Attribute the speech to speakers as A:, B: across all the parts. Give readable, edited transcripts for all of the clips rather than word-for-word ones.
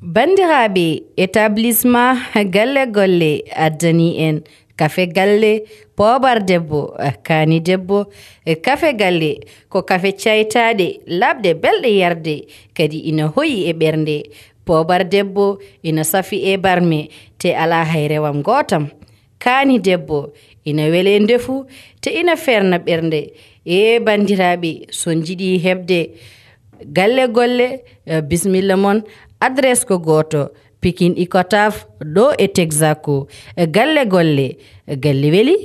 A: Bandiraɓe établissement galle golle addani en kafe galle poobar debbo kaani debbo kafe galle ko kafe caytaɗe labde belɗe yarde kadi ina hoyi e ɓernde poobar debbo ina safi e barme te ala hayrewam gotam kaani debbo ina wele ndefu te ina ferna ɓernde e bandiraɓe son jiɗi hebde galle golle bismilla mon adresse ko goto Pikine Icotaf ɗo e Texaco galle golle galle weli.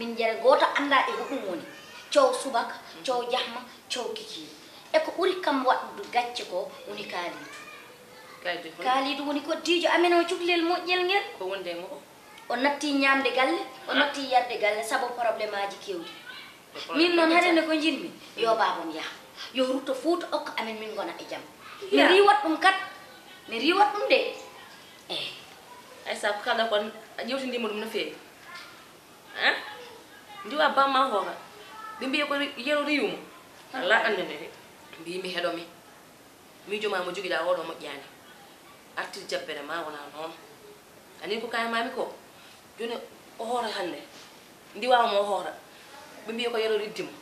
B: min jere goto anda e ɗum woni ciow subaka ciow jahma ciow kiki e ko ɓuri kam waɗɗude gacce ko woni kaalidu woni ko diijo amen o cuklel moƴƴel ngel
C: ko wonde mo
B: o natti ñamde galle o natti yarde galle sabu probléme aji kewɗi min noon haɗene ko jinmi yo babam yaha yo rutto Fuuta okka amen min gona e jaam mi riwat ɗum kat mi riwat ɗum de
C: ay sa ko kala kon a ƴewtindima ɗum no feewi ndiwa bamma hoga ɓe mbiya ko yero riyumo ala andende de mbimi heɗomi miijoma mo joguiɗa oɗo moƴƴani artir jabbere ma wona noon ani ko kayamami ko joni o hoora hande ndiwamo o hoora ɓe mbiya ko yero riddimo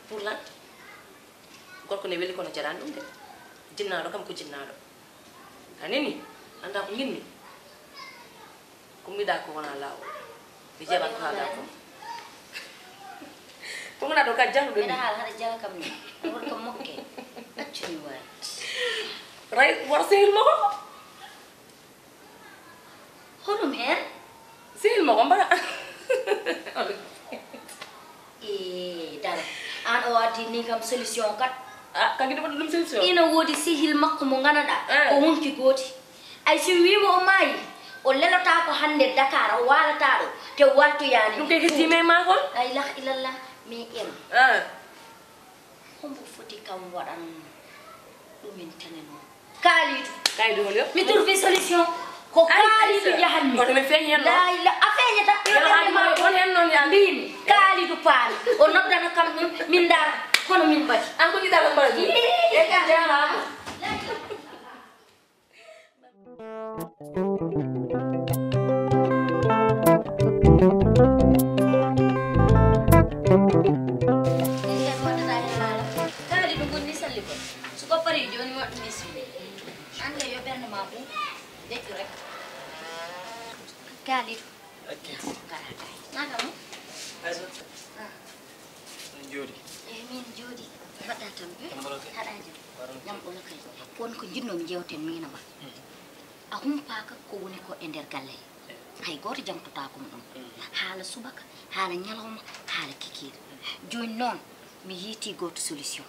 C: pour lan gorko ne weeli kono jarani ɗum de jinnaɗo kam ko jinnaɗo anini anda ko jinmi ko mbiɗa ko wona lawol mi jaɓan ko haala ko ko ngana ɗo ka jahluɗo
B: ene haala haɗa jala kam ni won ko mokke accumi wawi
C: ray wor sehil mako
B: hoɗum hen
C: sehil mako mbaɗa
B: dara an o addi ni kam solution kat
C: kanki ɗum waɗa ɗum solution
B: ina woodi sehil makko mo ganaɗa o wonki gooti ay so wimo o maayi o lelota ko hande Dakar o walata ɗo te waltoyani
C: ɗum kay heddima e makon
B: la ilaha illallah mi en hombo foti kam waɗan ɗumin tene noon kaalidu
C: hol yo
B: mi trouvé solution ko kaalidu jahanmi
C: oto mi feeñi hen
B: la ila a feeñata
C: on hen noon ya
B: mbimi kaalidu paali o noddana kam ɗum min dara kono min mbaɗi
C: an ko jiɗa ko mbaɗa e ka jarama
B: Kaalidu nagamu
D: jodi
B: min jodi mbaɗɗa tambe haɗa jam ɗono kay kon ko jinnomi jewten minoma a humpaka ko woni ko e nder galle hay goto jamtotako ɗum haala subaka haala ñalawma haala kikiɗe joni noon mi yiiti goto solution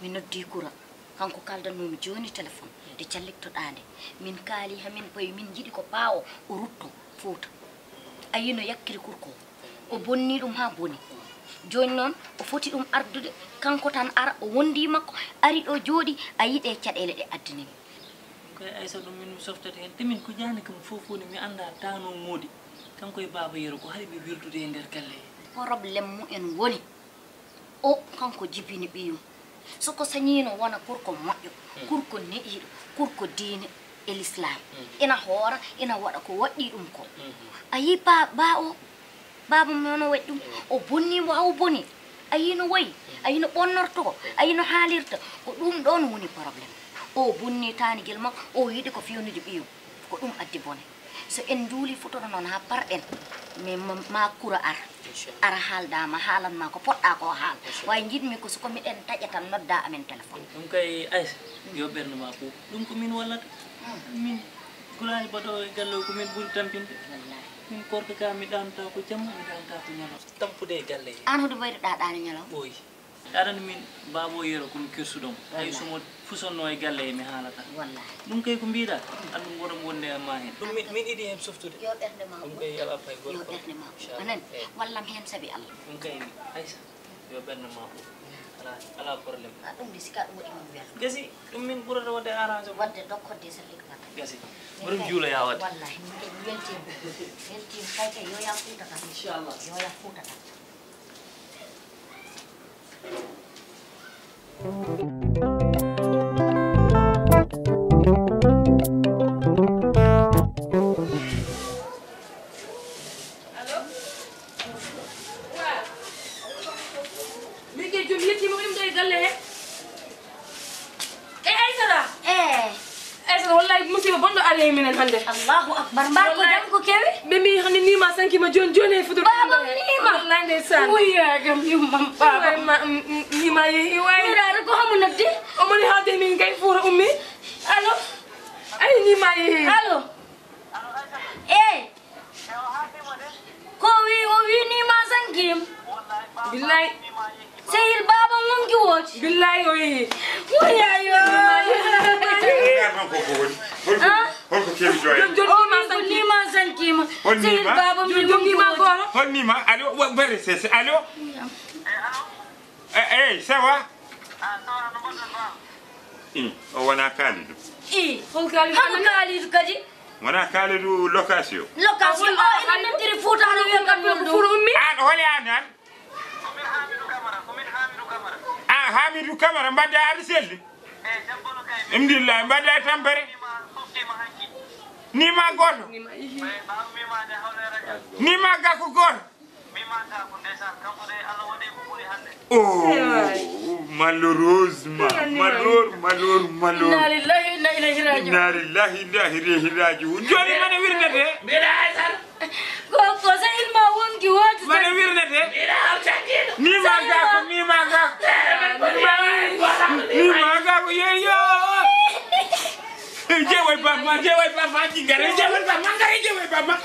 B: mi noddi courant kanko kaldanomi joni téléphone de calliktoɗande min kaali hamin payi min jiiɗi ko paawo o rutto Fuuta ayino yakkiri kurko o bonni ɗum ha boni joni noon o foti ɗum ardude kanko tan ara o wondi makko ari ɗo jooɗi a yiɗe caɗele ɗe addinimi
E: koye Aissa ɗum min mi softata hen temin ko jani kam fofuni mi anda tano moodi kanko e baba yero ko haɗi ɓe wirdude e nder galle
B: probléme mumen woni o kanko jibini ɓiyum soko sañino wona kurko moƴƴo kurko neɗiɗo kurko diine e l'islam ina hoora ina waɗa ko waɗɗi ɗum ko a yi ba o baba mi ono waɗi ɗum o bonnimo haw boni a yi no wayi a yi no ɓonnorto a yi no haalirta ko ɗum ɗon woni probléme o bonni tanigel makko o yiɗi ko fewnude ɓiyum ko ɗum addi bone so en duuli futoto noon ha par en mais ma kura ara haaldama haalanma ko poɗɗa ko haal way jiɗmi ko soko miɗen taƴa tan nodda amen téléphone
E: ɗum kay Aïssa yo ɓernde ma fof ɗum ko min wallata min gulani baɗo e galle o ko min ɓuuri tampinde min korka ka mi ɗanta ko jamma mi ɗanta ko ñalo tampude e galle
B: an hoɗo ɓayɗoɗa ɗani ñalaw
E: ɓooyi aɗani min babo yero komi kersuɗomo hay somo fusonno e galle e mi haalata
B: wallahi
E: ɗum kay ko mbiɗa andum woɗom wonde e ma hen ɗum min iɗi hen softude
B: yo ɓerde ma
E: ɗum kay ala fay
B: yo ɓerde ma anan wallam hen saabi Allah
E: ɗum kay Aïssa yo ɓerde ma fof ala probléme
B: ɗum de sika ɗum waɗi mum welta
E: gasi ɗum min ɓurata wadde arrangé
B: wadde dokkodde so liggata
E: gasi mboɗum juuloya wadde
B: wallahi min weltima kay kay yo ya fuutata
E: inchallah
B: yo ya fuutata Allahu akbar mbar ko jam ko kewi
C: Bemi hani ni ma sanki ma joni futur
B: baba nima
C: wallahi ndeysan
B: muya jam yumam baba
C: ni ma yi way
B: mira ko hamu nabdi
C: o moni hade min kay fura ummi
B: allo
C: ay ni ma yi
B: allo ko wi ni ma sankim
C: billahi
B: sehil baba wonki woti
C: billahi o yi
B: muya yo
D: holko kewi joye
B: ni ma sankim sehil baba mi wonki woti
D: honnima allo bare sese allo ça va o wona kalidou
C: hol kali
B: han kalidou kadi
D: wona kalidou location
B: location o ina nantiri fuutano wi kam
C: fura ummi
D: an hole an an Hamidou Camara mbadde aɗa selli alhamdulillah mbadde tampere nima goto nima gakko goto malheureusement malheureusement
B: inna lillahi wa inna ilayhi raji'un
D: inna lillahi wa inna ilayhi raji'un joni mane wirnete
B: ko sehil ma wonki woti
D: mane wirnete nima gakko yeyo jewoy bamma jingare jewoy bamma ngare jewoy bamma